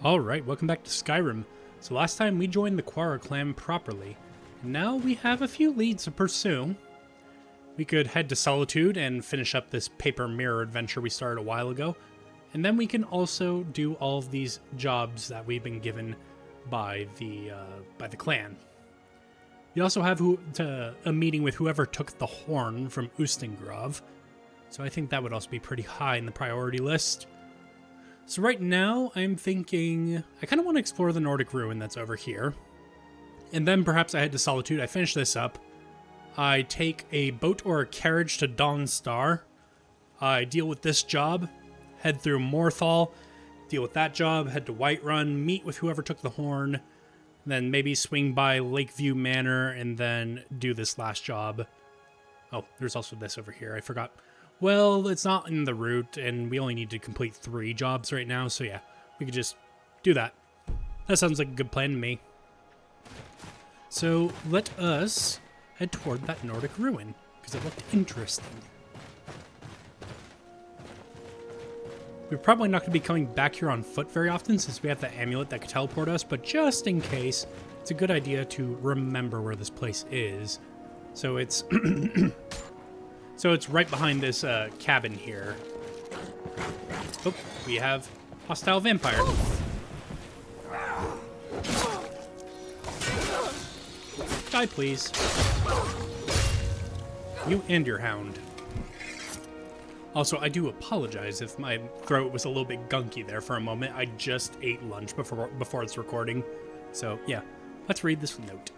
Alright, welcome back to Skyrim. So last time we joined the Quarra clan properly, and now we have a few leads to pursue. We could head to Solitude and finish up this paper mirror adventure we started a while ago, and then we can also do all of these jobs that we've been given by the clan. We also have a meeting with whoever took the horn from Ustengrav, so I think that would also be pretty high in the priority list. So right now, I'm thinking I kind of want to explore the Nordic ruin that's over here. And then perhaps I head to Solitude, I finish this up. I take a boat or a carriage to Dawnstar. I deal with this job, head through Morthal, deal with that job, head to Whiterun, meet with whoever took the horn, then maybe swing by Lakeview Manor and then do this last job. Oh, there's also this over here, I forgot. Well, it's not in the route, and we only need to complete 3 jobs right now, so yeah, we could just do that. That sounds like a good plan to me. So, let us head toward that Nordic ruin, because it looked interesting. We're probably not going to be coming back here on foot very often, since we have the amulet that could teleport us, but just in case, it's a good idea to remember where this place is. So it's... So it's right behind this cabin here. Oh, we have hostile vampire. Die, please. You and your hound. Also, I do apologize if my throat was a little bit gunky there for a moment. I just ate lunch before it's recording. So, yeah. Let's read this note.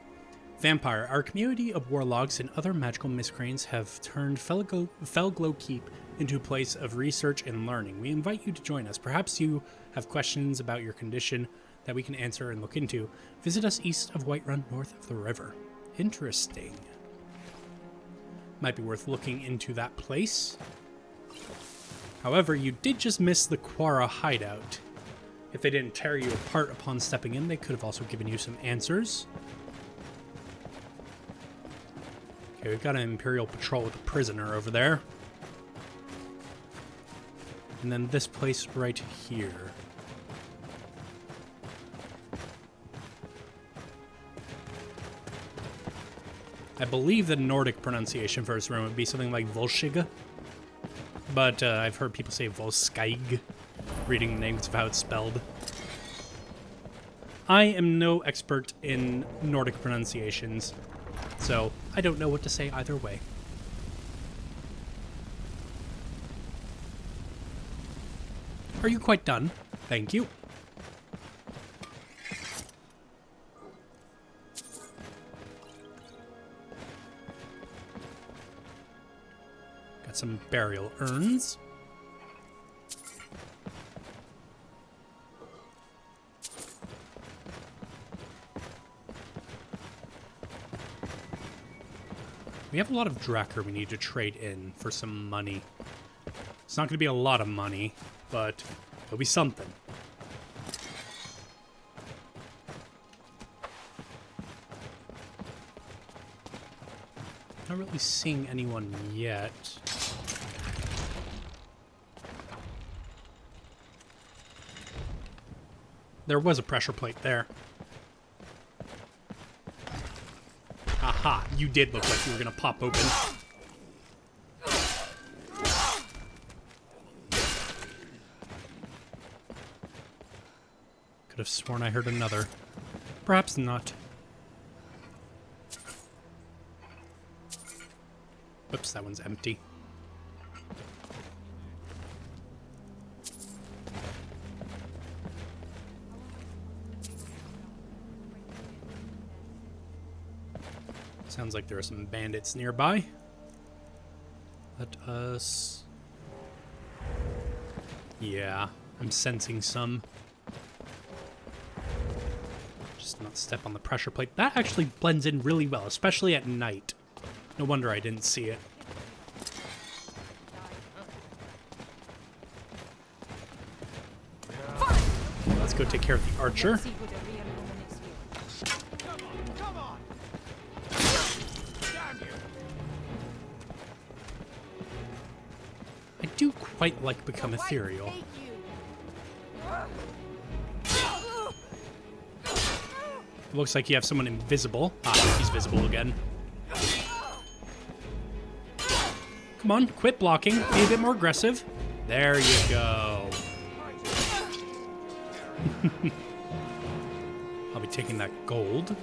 Vampire, our community of warlocks and other magical miscreants have turned Felglow Keep into a place of research and learning. We invite you to join us. Perhaps you have questions about your condition that we can answer and look into. Visit us east of Whiterun, north of the river. Interesting. Might be worth looking into that place. However, you did just miss the Quarra hideout. If they didn't tear you apart upon stepping in, they could have also given you some answers. Okay, we've got an Imperial patrol with a prisoner over there. And then this place right here. I believe the Nordic pronunciation for this room would be something like Volskygge. But I've heard people say Volskygge, reading the names of how it's spelled. I am no expert in Nordic pronunciations, so I don't know what to say either way. Are you quite done? Thank you. Got some burial urns. We have a lot of Drakkar we need to trade in for some money. It's not going to be a lot of money, but it'll be something. Not really seeing anyone yet. There was a pressure plate there. Aha, you did look like you were going to pop open. Could have sworn I heard another. Perhaps not. Oops, that one's empty. Sounds like there are some bandits nearby. Let us... Yeah, I'm sensing some. Just not step on the pressure plate. That actually blends in really well, especially at night. No wonder I didn't see it. Let's go take care of the archer. I do quite like Become Ethereal. It looks like you have someone invisible. Ah, he's visible again. Come on, quit blocking. Be a bit more aggressive. There you go. I'll be taking that gold.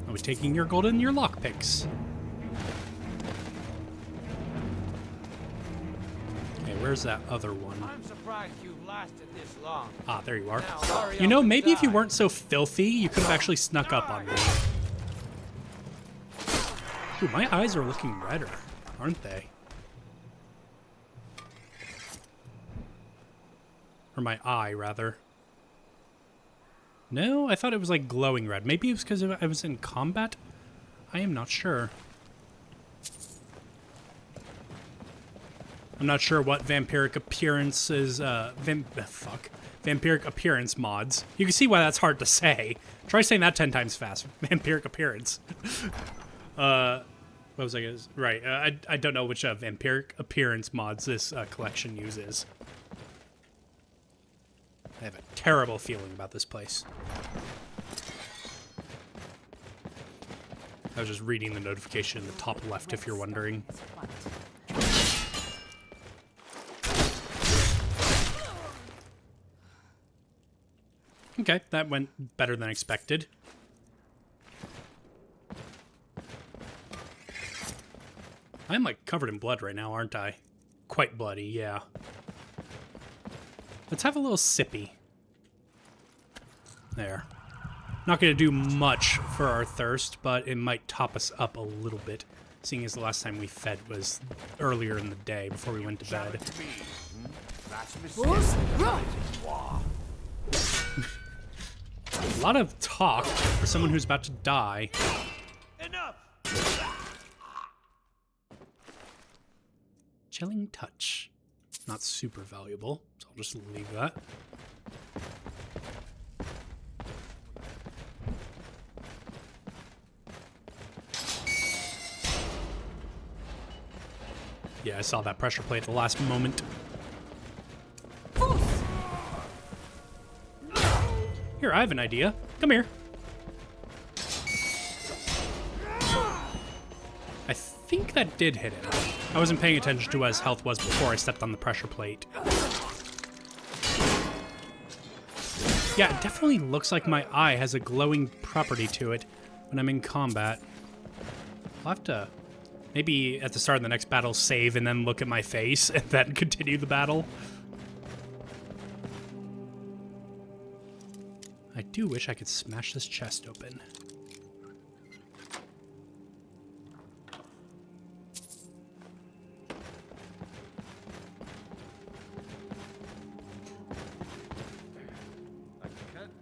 I'll be taking your gold and your lockpicks. Okay, where's that other one? I'm surprised you've lasted this long. Ah, there you are. Now, You know, maybe if you weren't so filthy, you could have actually snuck up on me. Ooh, my eyes are looking redder, aren't they? Or my eye, rather. No, I thought it was like glowing red. Maybe it was because I was in combat? I am not sure. I'm not sure what vampiric appearances, vampiric appearance mods. You can see why that's hard to say. Try saying that 10 times fast. Vampiric appearance. What was I gonna... Right, I don't know which vampiric appearance mods this collection uses. I have a terrible feeling about this place. I was just reading the notification in the top left, if you're wondering. Okay, that went better than expected. I'm like covered in blood right now, aren't I? Quite bloody, yeah. Let's have a little sippy. There. Not going to do much for our thirst, but it might top us up a little bit, seeing as the last time we fed was earlier in the day before we went to bed. A lot of talk for someone who's about to die. Enough. Chilling touch. Not super valuable, so I'll just leave that. Yeah, I saw that pressure plate at the last moment. Here, I have an idea. Come here. I think that did hit him. I wasn't paying attention to what his health was before I stepped on the pressure plate. Yeah, it definitely looks like my eye has a glowing property to it when I'm in combat. I'll have to, maybe at the start of the next battle, save and then look at my face and then continue the battle. I do wish I could smash this chest open.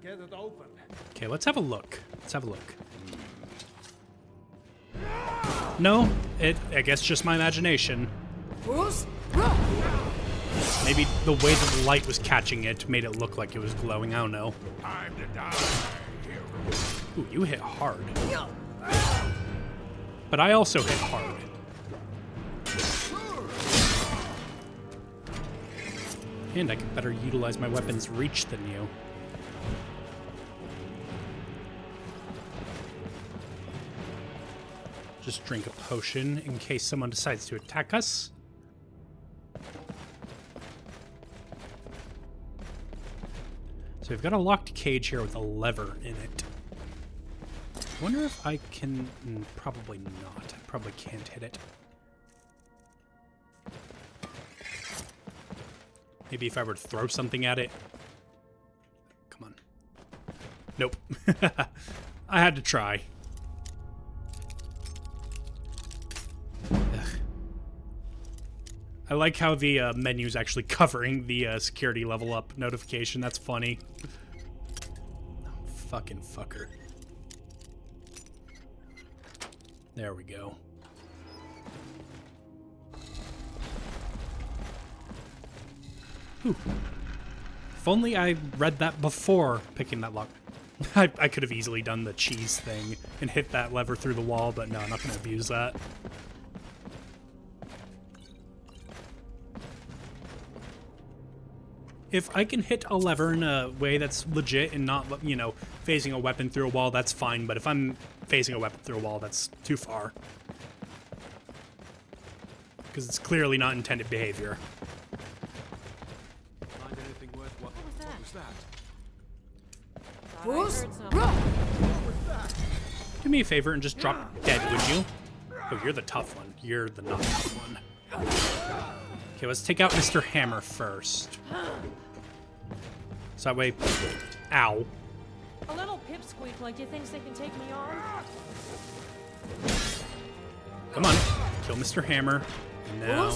Get it open. Okay, let's have a look. Let's have a look. No, I guess just my imagination. Maybe the way that the light was catching it made it look like it was glowing. I don't know. Time to die. Ooh, you hit hard. But I also hit hard. And I could better utilize my weapon's reach than you. Just drink a potion in case someone decides to attack us. So we've got a locked cage here with a lever in it. I wonder if I can... Probably not. I probably can't hit it. Maybe if I were to throw something at it. Come on. Nope. I had to try. I like how the menu's actually covering the security level up notification. That's funny. Oh, fucking fucker. There we go. Ooh. If only I read that before picking that lock. I could have easily done the cheese thing and hit that lever through the wall, but no, I'm not going to abuse that. if I can hit a lever in a way that's legit and not, you know, phasing a weapon through a wall, that's fine. But if I'm phasing a weapon through a wall, that's too far. Because it's clearly not intended behavior. Find anything worth what was that? I heard something. Do me a favor and just drop dead, would you? Oh, you're the tough one. You're the not tough one. Okay, let's take out Mr. Hammer first. So that way... Ow. A little pipsqueak like you thinks they can take me on? Come on. Kill Mr. Hammer. And now...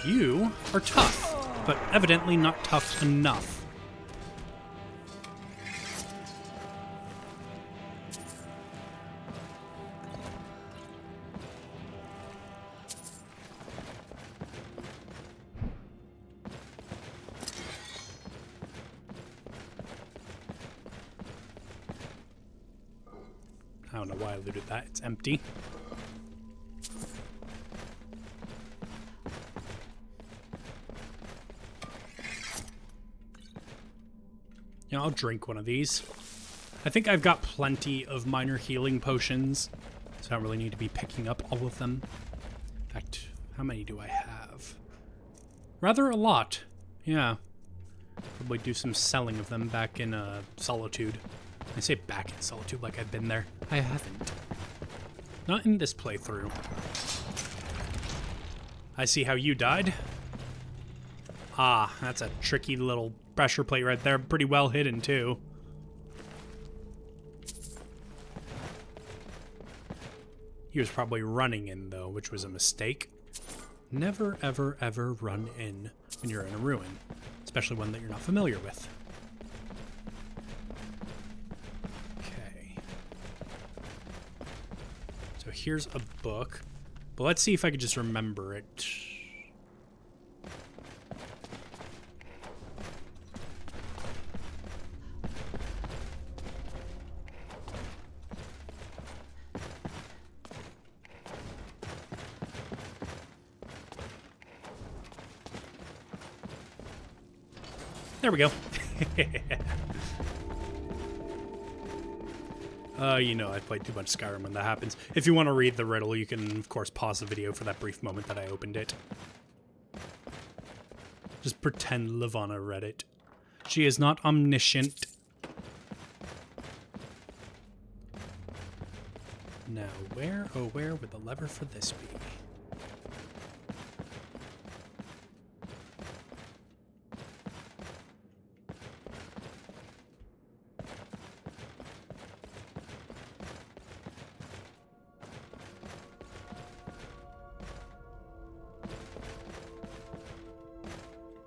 You are tough, but evidently not tough enough. I don't know why I looted that. It's empty. Yeah, I'll drink one of these. I think I've got plenty of minor healing potions, so I don't really need to be picking up all of them. In fact, how many do I have? Rather a lot. Yeah. Probably do some selling of them back in Solitude. I say back in Solitude like I've been there. I haven't. Not in this playthrough. I see how you died. Ah, that's a tricky little pressure plate right there. Pretty well hidden, too. He was probably running in, though, which was a mistake. Never, ever, ever run in when you're in a ruin. Especially one that you're not familiar with. Okay. So here's a book. But let's see if I could just remember it. There we go. You know, I played too much Skyrim when that happens. If you want to read the riddle, you can, of course, pause the video for that brief moment that I opened it. Just pretend Levana read it. She is not omniscient. Now, where, oh where would the lever for this be?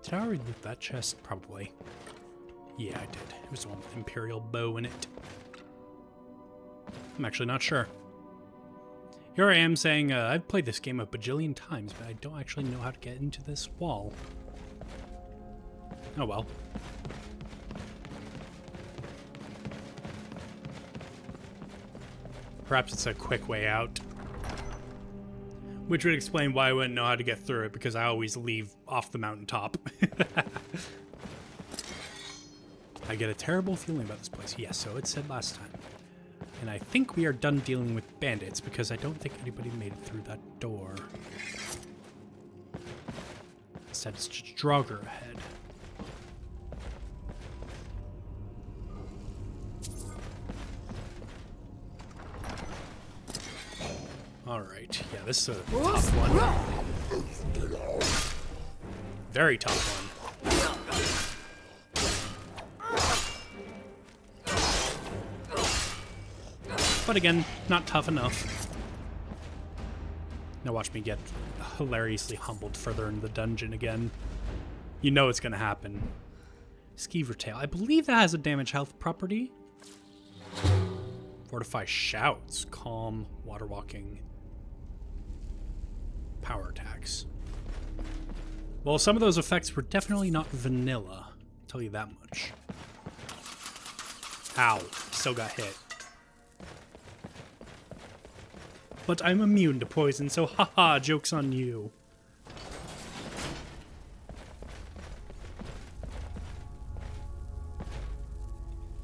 Did I already loot that chest? Probably. Yeah, I did. It was the one with Imperial bow in it. I'm actually not sure. Here I am saying, I've played this game a bajillion times, but I don't actually know how to get into this wall. Oh well. Perhaps it's a quick way out. Which would explain why I wouldn't know how to get through it, because I always leave off the mountaintop. I get a terrible feeling about this place. Yes, so it said last time. And I think we are done dealing with bandits, because I don't think anybody made it through that door. Instead, it's just Draugr ahead. Alright, yeah, this is a tough one. Very tough one. But again, not tough enough. Now watch me get hilariously humbled further into the dungeon again. You know it's gonna happen. Skeever Tail. I believe that has a damage health property. Fortify shouts. Calm. Water walking. Power attacks. Well, some of those effects were definitely not vanilla. I'll tell you that much. Ow. Still got hit. But I'm immune to poison, so haha, joke's on you.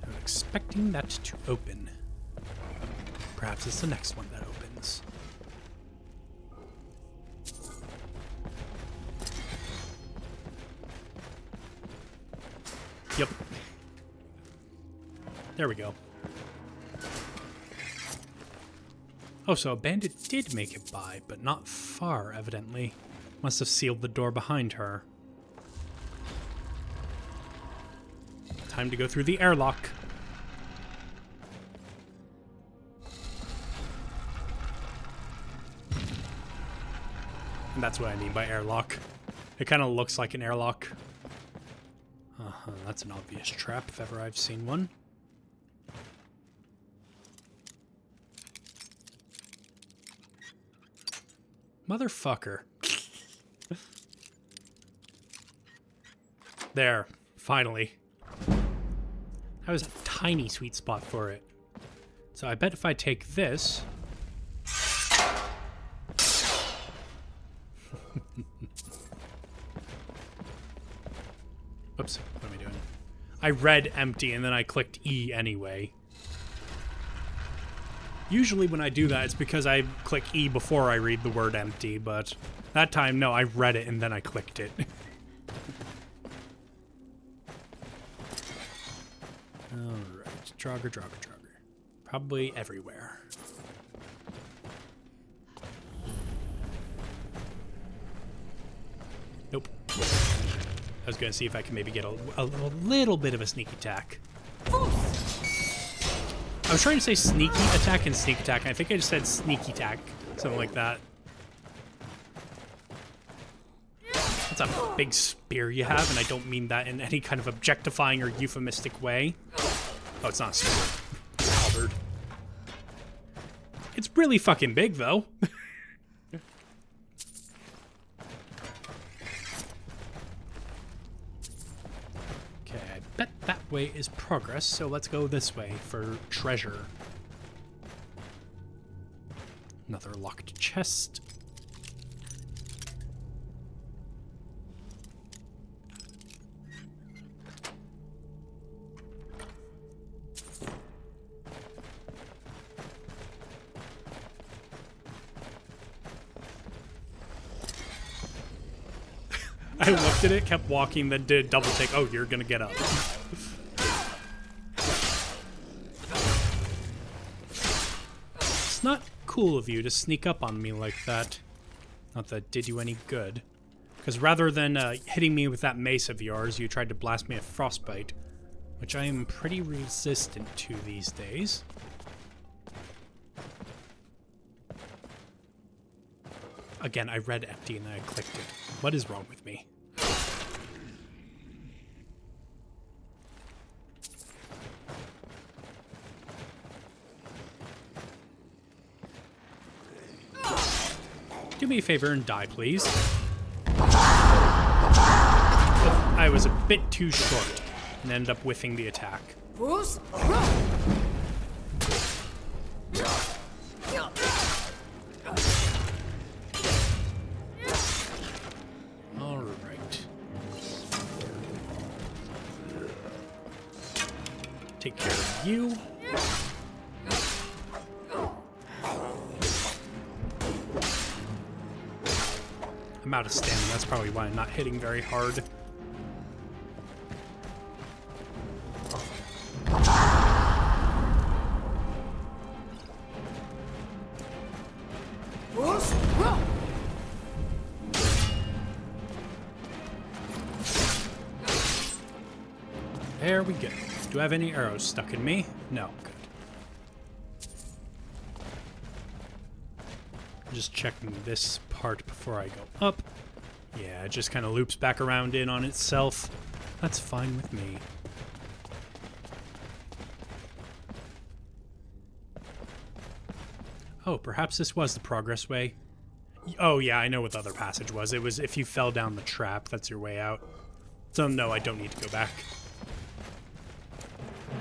I'm expecting that to open. Perhaps it's the next one that opens. Yep. There we go. Oh, so a bandit did make it by, but not far, evidently. Must have sealed the door behind her. Time to go through the airlock. And that's what I mean by airlock. It kind of looks like an airlock. Uh-huh, that's an obvious trap if ever I've seen one. Motherfucker. There, finally. That was a tiny sweet spot for it. So I bet if I take this... Oops, what am I doing? I read empty and then I clicked E anyway. Usually when I do that, it's because I click E before I read the word empty, but that time, no, I read it and then I clicked it. Alright, Draugr. Probably everywhere. Nope. I was gonna see if I can maybe get a little bit of a sneak attack. I was trying to say sneaky attack and sneak attack, and I think I just said sneaky attack. Something like that. That's a big spear you have, and I don't mean that in any kind of objectifying or euphemistic way. Oh, it's not a spear. It's a halberd. It's really fucking big, though. Bet that way is progress, so let's go this way for treasure. Another locked chest. I looked at it, kept walking, then did a double take. Oh, you're gonna get up. It's not cool of you to sneak up on me like that. Not that it did you any good. Because rather than hitting me with that mace of yours, you tried to blast me with frostbite, which I am pretty resistant to these days. Again, I read empty and then I clicked it. What is wrong with me? Do me a favor and die, please. I was a bit too short and ended up whiffing the attack. Bruce? Take care of you. I'm out of stamina. That's probably why I'm not hitting very hard. There we go. Do I have any arrows stuck in me? No. Good. Just checking this part before I go up. Yeah, it just kind of loops back around in on itself. That's fine with me. Oh, perhaps this was the progress way. Oh yeah, I know what the other passage was. It was if you fell down the trap, that's your way out. So no, I don't need to go back.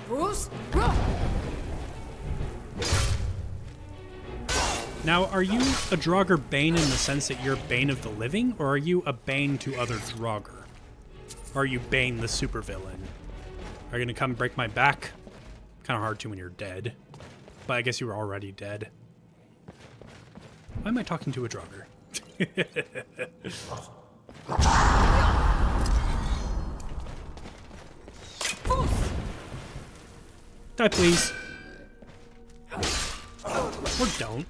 Bruce? Now, are you a Draugr Bane in the sense that you're Bane of the living, or are you a Bane to other Draugr? Or are you Bane the supervillain? Are you gonna come break my back? Kind of hard to when you're dead. But I guess you were already dead. Why am I talking to a Draugr? Die, please. Or don't.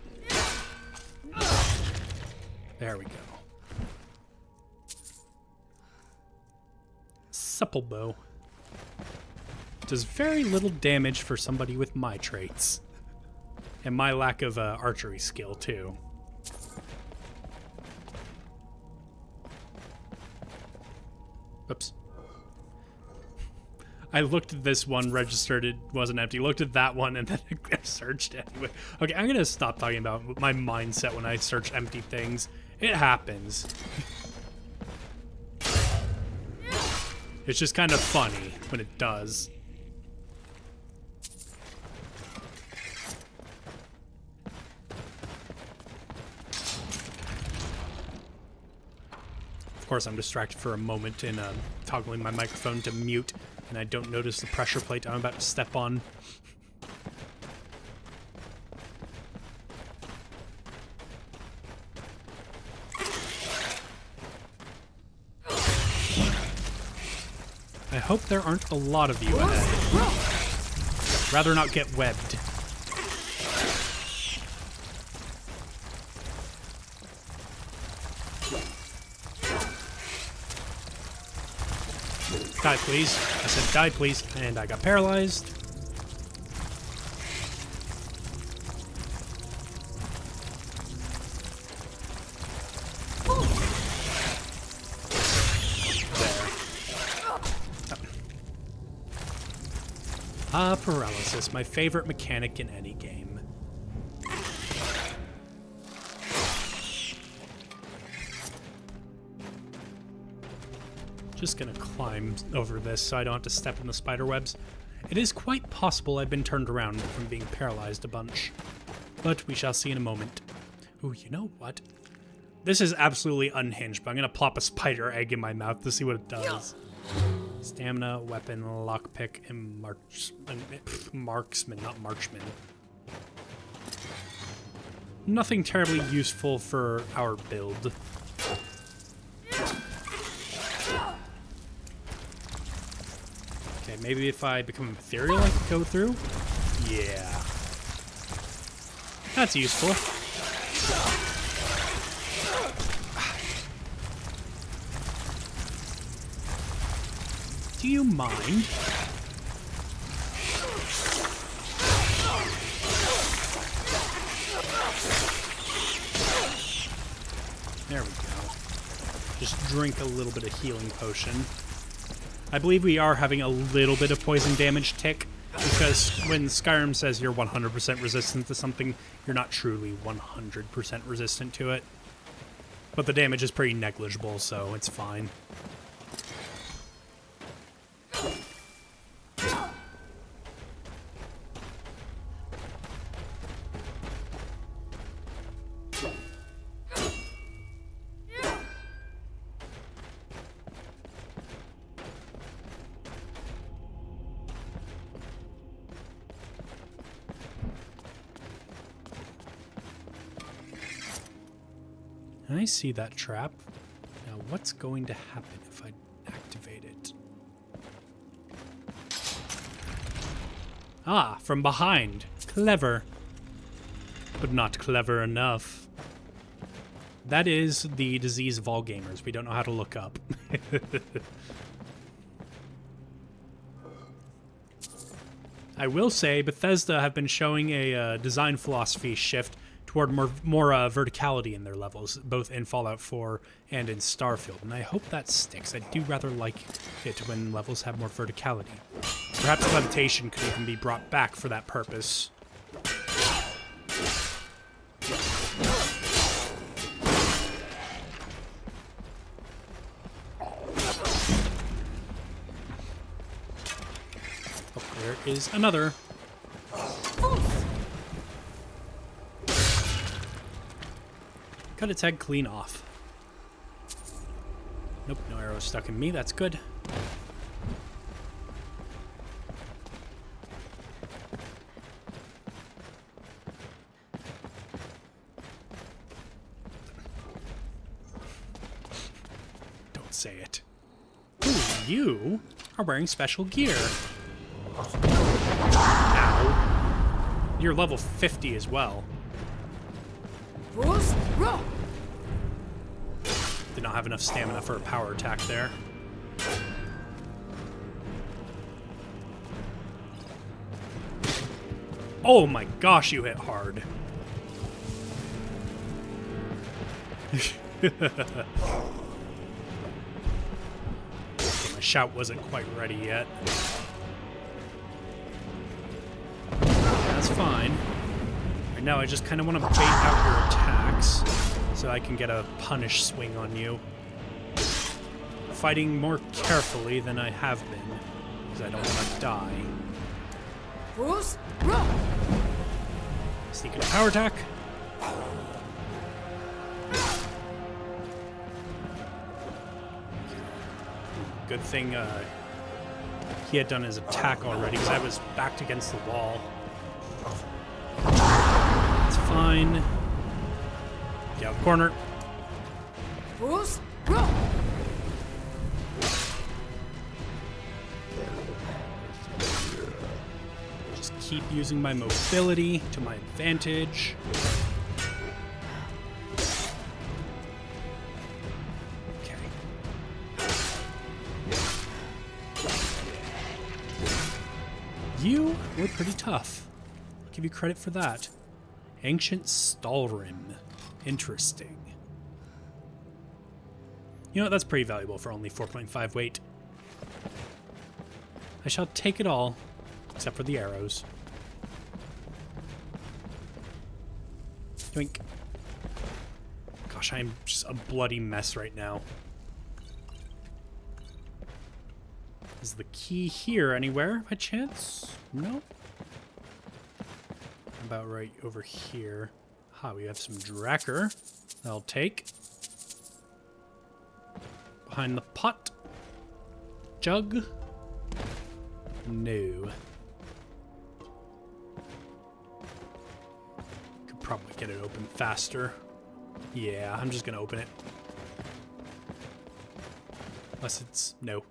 There we go. Supple bow. Does very little damage for somebody with my traits. And my lack of archery skill, too. Oops. I looked at this one, registered it wasn't empty. Looked at that one, and then I searched anyway. Okay, I'm gonna stop talking about my mindset when I search empty things. It happens. It's just kind of funny when it does. Of course, I'm distracted for a moment in toggling my microphone to mute, and I don't notice the pressure plate I'm about to step on. I hope there aren't a lot of you ahead. Rather not get webbed. Die, please. I said die, please. And I got paralyzed. There. Paralysis. My favorite mechanic in any game. Just gonna climb over this so I don't have to step in the spider webs. It is quite possible I've been turned around from being paralyzed a bunch, but we shall see in a moment. Ooh, you know what? This is absolutely unhinged, but I'm gonna plop a spider egg in my mouth to see what it does. Stamina, weapon, lockpick, and marksman, not marchman. Nothing terribly useful for our build. Okay, maybe if I become ethereal, I can go through? Yeah. That's useful. Do you mind? There we go. Just drink a little bit of healing potion. I believe we are having a little bit of poison damage tick, because when Skyrim says you're 100% resistant to something, you're not truly 100% resistant to it. But the damage is pretty negligible, so it's fine. I see that trap. Now what's going to happen if I activate it? Ah, from behind. Clever. But not clever enough. That is the disease of all gamers. We don't know how to look up. I will say Bethesda have been showing a design philosophy shift toward more verticality in their levels, both in Fallout 4 and in Starfield, and I hope that sticks. I do rather like it when levels have more verticality. Perhaps levitation could even be brought back for that purpose. Oh, there is another. Cut its head clean off. Nope, no arrows stuck in me. That's good. Don't say it. Ooh, you are wearing special gear. Ow. You're level 50 as well. Did not have enough stamina for a power attack there. Oh my gosh, you hit hard. My shout wasn't quite ready yet. That's fine. Right now I just kind of want to bait out your attacks so I can get a punish swing on you. Fighting more carefully than I have been, because I don't want to die. Sneaking a power attack. Good thing he had done his attack already, because I was backed against the wall. It's fine. Get out of the corner. Just keep using my mobility to my advantage. Okay. You were pretty tough. I'll give you credit for that. Ancient Stalrim. Interesting. You know what? That's pretty valuable for only 4.5 weight. I shall take it all, except for the arrows. Doink. Gosh, I'm just a bloody mess right now. Is the key here anywhere, by chance? No? About right over here. Ah, we have some Dracker. I'll take. Behind the pot. Jug. No. Could probably get it open faster. Yeah, I'm just gonna open it. Unless it's... no.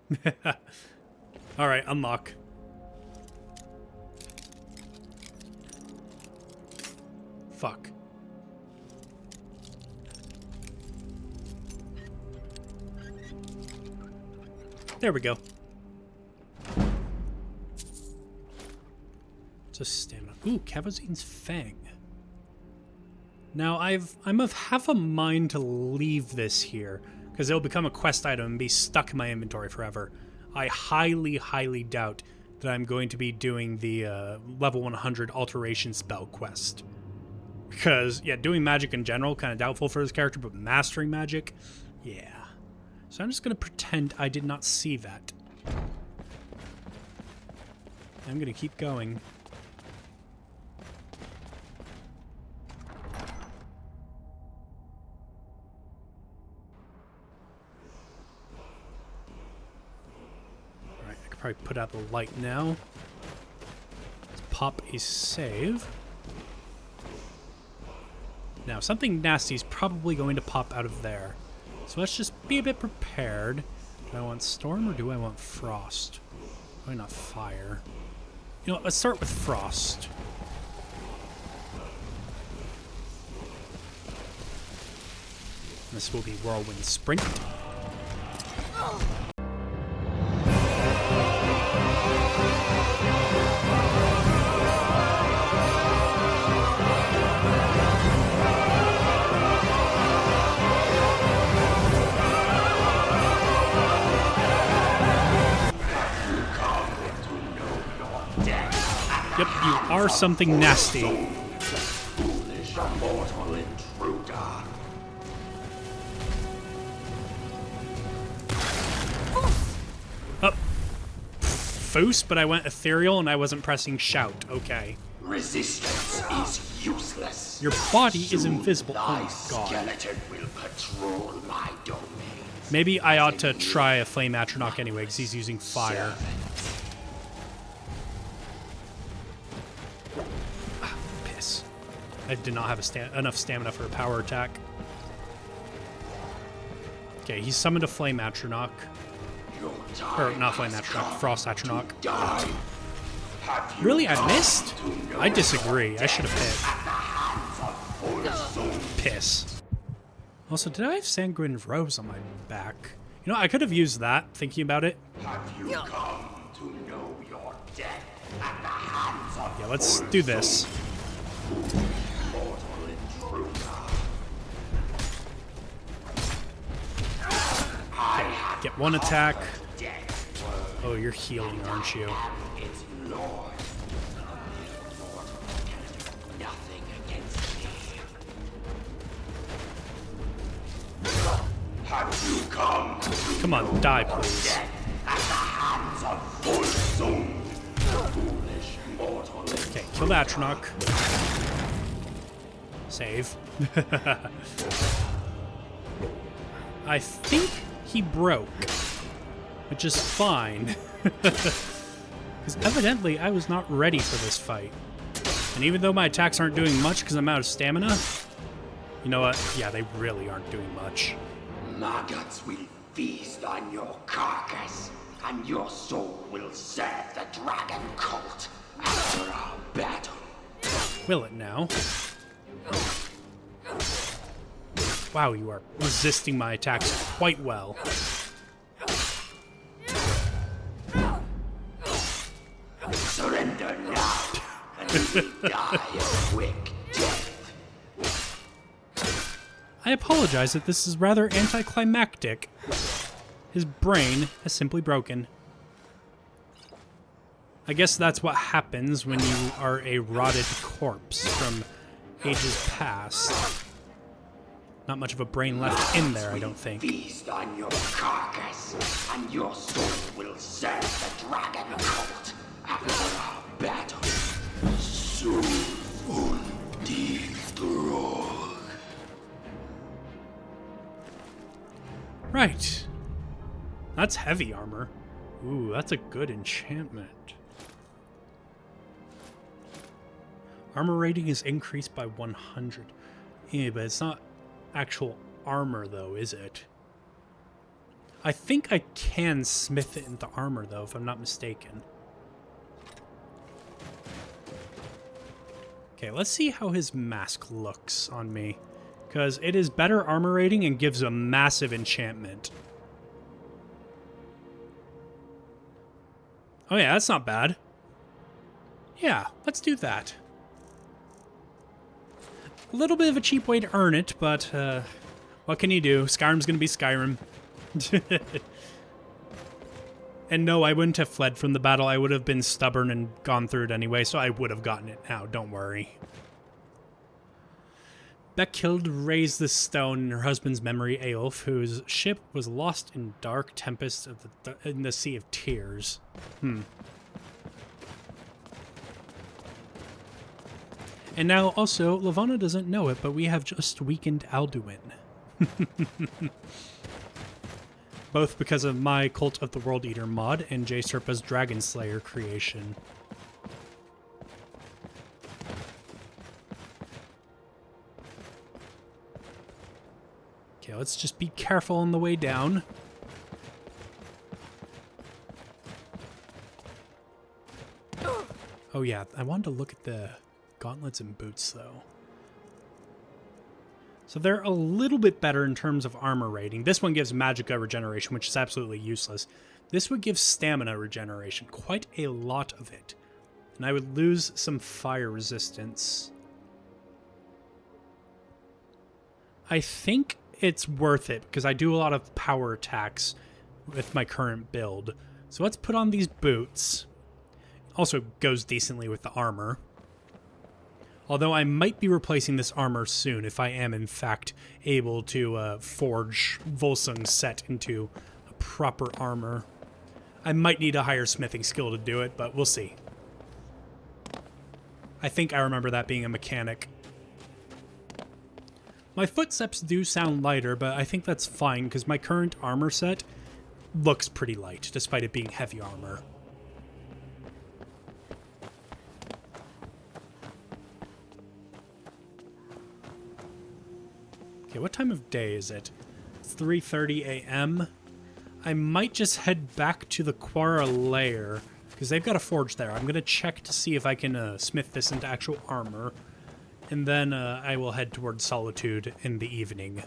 Alright, unlock. Fuck. There we go. Just stamina. Ooh, Cavazine's Fang. Now, I'm of half a mind to leave this here, because it'll become a quest item and be stuck in my inventory forever. I highly, highly doubt that I'm going to be doing the level 100 alteration spell quest. Because, yeah, doing magic in general, kind of doubtful for this character, but mastering magic, yeah. So I'm just going to pretend I did not see that. I'm going to keep going. Alright, I could probably put out the light now. Let's pop a save. Now, something nasty is probably going to pop out of there. So let's just be a bit prepared. Do I want storm or do I want frost? Why not fire? You know what, let's start with frost. This will be whirlwind sprint. Yep, you are something nasty. Foolish mortal intruder. Oh. Foos, but I went ethereal and I wasn't pressing shout. Okay. Resistance is useless. Your body is Soon invisible. Oh thy my god. skeleton will patrol my domain. Maybe I ought to try a flame atronach anyway, because he's using fire. Ah, piss. I did not have enough stamina for a power attack. Okay, he summoned a flame atronach. Or not flame atronach, frost atronach. Really? I missed? I disagree. I should have hit. Piss. Also, did I have sanguine rose on my back? You know, I could have used that, thinking about it. Have you come to know your death at the hands of Yeah, let's do this. mortal intruder? Get one attack. Death Oh, you're healing, aren't you? its lord. Mortal can do nothing against me. Have you come to Come on, die, please. at the hands of Volsung? Foolish mortal. Okay, kill the atronach. Save. I think he broke, which is fine. Because evidently I was not ready for this fight. And even though my attacks aren't doing much because I'm out of stamina, you know what? Yeah, they really aren't doing much. Maggots will feast on your carcass, and your soul will serve the dragon cult after our battle. Will it now? Wow, you are resisting my attacks quite well. Surrender now, and you will die a quick death. I apologize that this is rather anticlimactic. His brain has simply broken. I guess that's what happens when you are a rotted corpse from ages past. Not much of a brain left in there, I don't think. Feast on your carcass, and your soul will serve the dragon cult after our battle. Soon, Right. That's heavy armor. Ooh, that's a good enchantment. Armor rating is increased by 100. Yeah, but it's not actual armor, though, is it? I think I can smith it into armor, though, if I'm not mistaken. Okay, let's see how his mask looks on me. Because it is better armor rating and gives a massive enchantment. Oh yeah, that's not bad. Yeah, let's do that. A little bit of a cheap way to earn it, but what can you do? Skyrim's gonna be Skyrim. And no, I wouldn't have fled from the battle. I would have been stubborn and gone through it anyway, so I would have gotten it now, don't worry. Beckhild raised this stone in her husband's memory, Eolf, whose ship was lost in dark tempests of in the Sea of Tears. And now, also, Lavana doesn't know it, but we have just weakened Alduin. Both because of my Cult of the World Eater mod and J Serpa's Dragon Slayer creation. Okay, let's just be careful on the way down. Oh yeah, I wanted to look at the gauntlets and boots, though. So they're a little bit better in terms of armor rating. This one gives magicka regeneration, which is absolutely useless. This would give stamina regeneration, quite a lot of it. And I would lose some fire resistance. I think it's worth it, because I do a lot of power attacks with my current build. So let's put on these boots. Also goes decently with the armor. Although I might be replacing this armor soon if I am, in fact, able to forge Volsung's set into a proper armor. I might need a higher smithing skill to do it, but we'll see. I think I remember that being a mechanic. My footsteps do sound lighter, but I think that's fine because my current armor set looks pretty light, despite it being heavy armor. Okay, what time of day is it? It's 3:30 a.m. I might just head back to the Quarra lair, because they've got a forge there. I'm going to check to see if I can smith this into actual armor, and then I will head towards Solitude in the evening.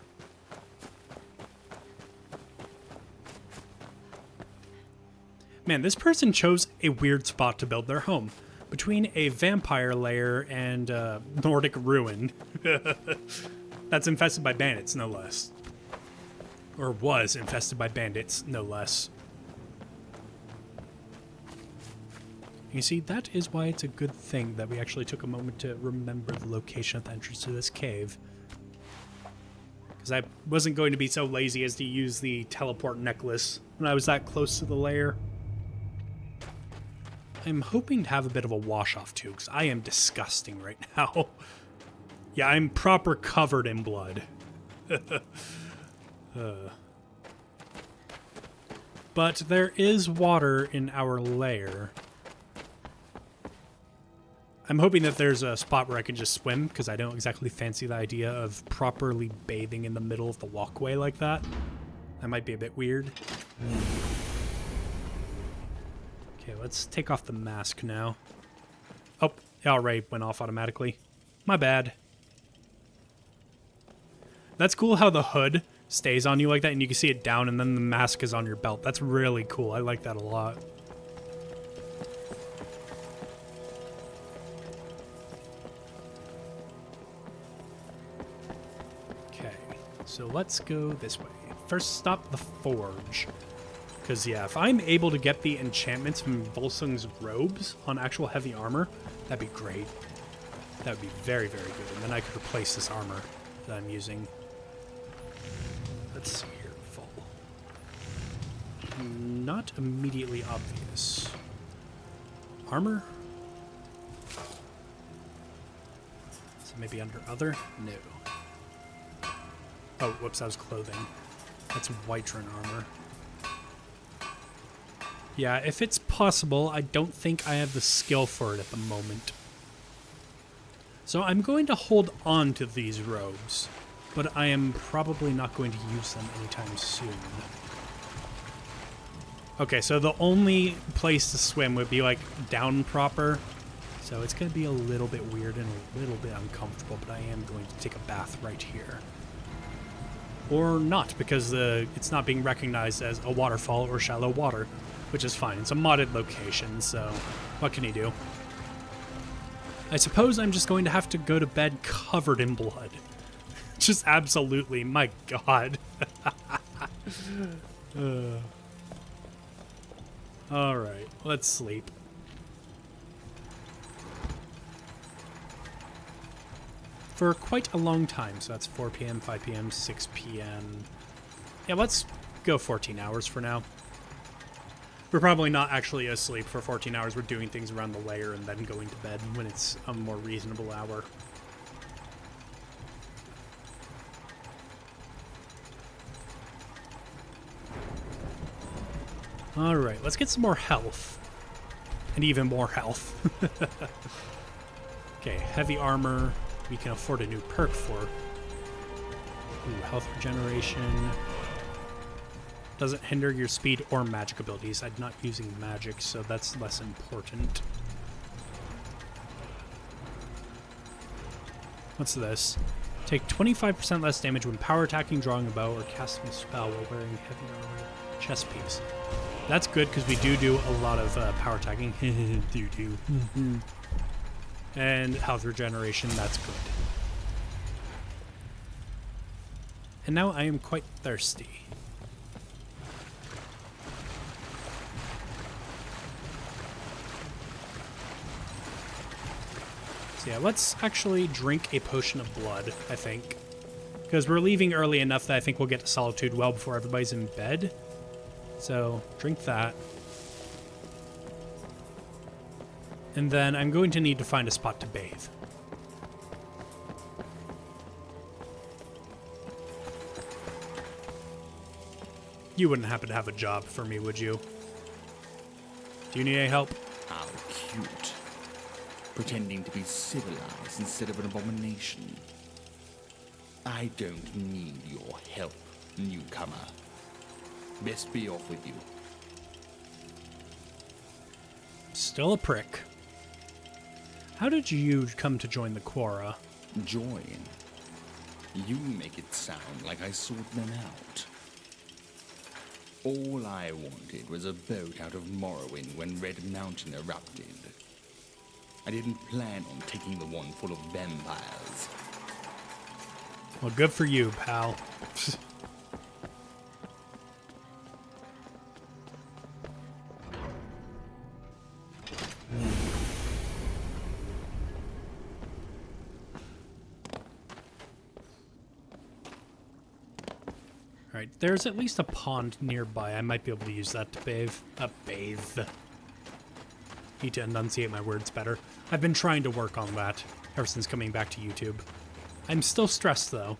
Man, this person chose a weird spot to build their home, between a vampire lair and Nordic ruin. That's infested by bandits, no less. Or was infested by bandits, no less. You see, that is why it's a good thing that we actually took a moment to remember the location of the entrance to this cave. Because I wasn't going to be so lazy as to use the teleport necklace when I was that close to the lair. I'm hoping to have a bit of a wash-off too, because I am disgusting right now. Yeah, I'm proper covered in blood. But there is water in our lair. I'm hoping that there's a spot where I can just swim, because I don't exactly fancy the idea of properly bathing in the middle of the walkway like that. That might be a bit weird. Okay, let's take off the mask now. Oh, it already went off automatically. My bad. That's cool how the hood stays on you like that, and you can see it down, and then the mask is on your belt. That's really cool. I like that a lot. Okay, so let's go this way. First stop, the forge. Because, yeah, if I'm able to get the enchantments from Volsung's robes on actual heavy armor, that'd be great. That would be very, very good. And then I could replace this armor that I'm using. Let's see here. Full. Not immediately obvious. Armor? So maybe under other? No. Oh, whoops, that was clothing. That's Whiterun armor. Yeah, if it's possible, I don't think I have the skill for it at the moment. So I'm going to hold on to these robes, but I am probably not going to use them anytime soon. Okay, so the only place to swim would be like down proper, so it's going to be a little bit weird and a little bit uncomfortable, but I am going to take a bath right here. Or not, because it's not being recognized as a waterfall or shallow water, which is fine. It's a modded location, so what can you do? I suppose I'm just going to have to go to bed covered in blood. Just absolutely, my god. Alright, let's sleep. For quite a long time, so that's 4 p.m., 5 p.m., 6 p.m. Yeah, let's go 14 hours for now. We're probably not actually asleep for 14 hours. We're doing things around the lair and then going to bed when it's a more reasonable hour. Alright, let's get some more health. And even more health. Okay, heavy armor. We can afford a new perk for. Ooh, health regeneration. Doesn't hinder your speed or magic abilities. I'm not using magic, so that's less important. What's this? Take 25% less damage when power attacking, drawing a bow, or casting a spell while wearing heavy armor. Chest piece. That's good because we do a lot of power attacking. And health regeneration, that's good. And now I am quite thirsty. So yeah, let's actually drink a potion of blood, I think. Because we're leaving early enough that I think we'll get to Solitude well before everybody's in bed. So, drink that. And then I'm going to need to find a spot to bathe. You wouldn't happen to have a job for me, would you? Do you need any help? How cute. Pretending to be civilized instead of an abomination. I don't need your help, newcomer. Best be off with you. Still a prick. How did you come to join the Quarra? Join. You make it sound like I sought them out. All I wanted was a boat out of Morrowind when Red Mountain erupted. I didn't plan on taking the one full of vampires. Well, good for you, pal. Alright, there's at least a pond nearby. I might be able to use that to bathe. Bathe. Need to enunciate my words better. I've been trying to work on that ever since coming back to YouTube. I'm still stressed, though.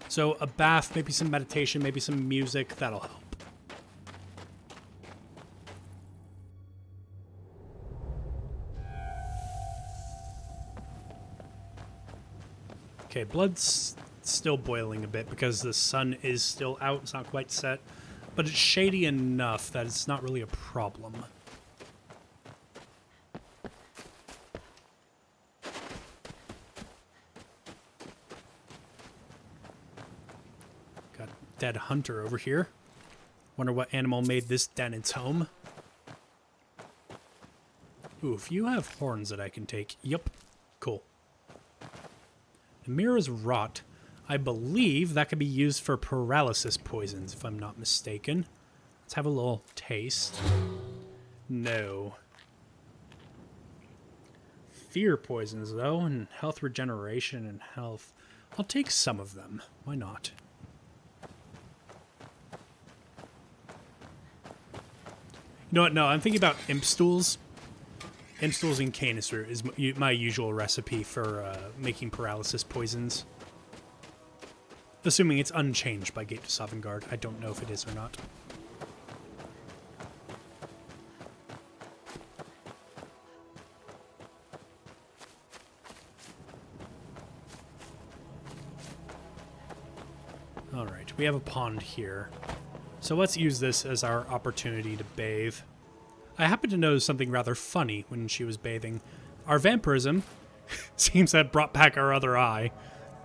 So a bath, maybe some meditation, maybe some music, that'll help. Okay, blood's still boiling a bit because the sun is still out. It's not quite set, but it's shady enough that it's not really a problem. Got a dead hunter over here. Wonder what animal made this den its home. Ooh, if you have horns that I can take. Yep. Cool. Mira's rot. I believe that could be used for paralysis poisons, if I'm not mistaken. Let's have a little taste. No. Fear poisons, though, and health regeneration and health. I'll take some of them. Why not? You know what? No, I'm thinking about imp stools. Imp stools and canister is my usual recipe for making paralysis poisons. Assuming it's unchanged by Gate to Sovngarde. I don't know if it is or not. Alright, we have a pond here. So let's use this as our opportunity to bathe. I happened to notice something rather funny when she was bathing. Our vampirism seems to have brought back our other eye.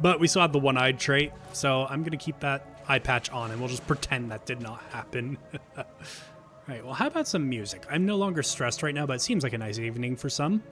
But we still have the one-eyed trait, so I'm going to keep that eye patch on, and we'll just pretend that did not happen. Alright, well, how about some music? I'm no longer stressed right now, but it seems like a nice evening for some.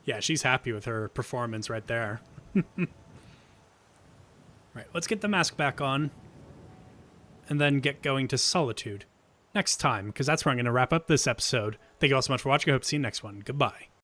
Yeah, she's happy with her performance right there. Right, let's get the mask back on. And then get going to Solitude next time, because that's where I'm going to wrap up this episode. Thank you all so much for watching. I hope to see you next one. Goodbye.